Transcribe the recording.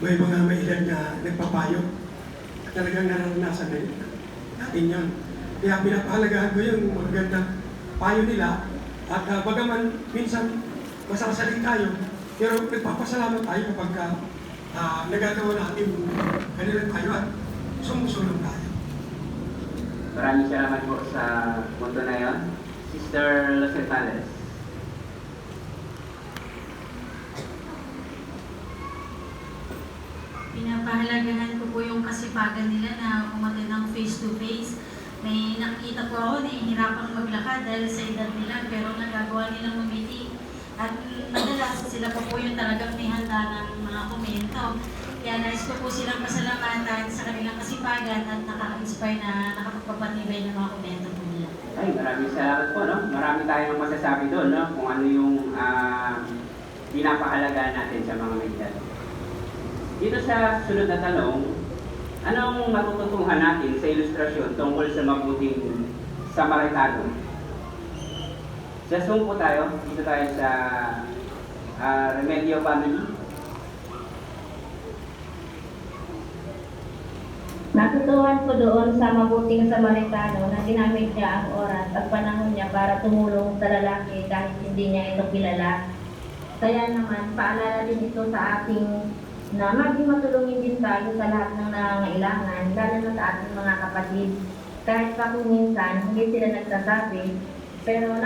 may mga may edad na nagpapayo. Talagang nararanasan natin yun. Kaya pinapahalagahan ko yung magandang payo nila at bagaman minsan masasaling tayo, pero nagpapasalamat tayo kapag nagagawa natin kanilang payo at sumusulong tayo. Maraming salamat po sa punto na yon. Sister Losentales. Pinapahalagahan ko po yung kasipagan nila na umattend ng face-to-face. May nakita po ako na hihirapang maglakad dahil sa edad nila, pero nagagawa nilang mamiti. At madalas sila po yung talagang may handa ng mga komento. Kaya nais ko po silang pasalamatan sa kanilang kasipagan at nakaka-inspire na nakapagpapatibay ng mga komento po nila. Ay, maraming salamat po, no? Marami tayong masasabi doon, no? Kung ano yung pinapahalagaan natin sa mga media. Dito sa sunod na tanong, anong matututuhan natin sa ilustrasyon tungkol sa mabuting Samaritano? Sa Zoom po tayo. Dito tayo sa Remedio Family. Natutuhan ko doon sa mabuting Samaritano na ginamit niya ang oras at panahon niya para tumulong sa lalaki kahit hindi niya ito kilala. Kaya naman, paalala din ito sa ating na maging matulungin din tayo sa lahat ng nangangailangan, lalo na sa ating mga kapatid. Kahit pa kung minsan, hindi sila nagsasabi, pero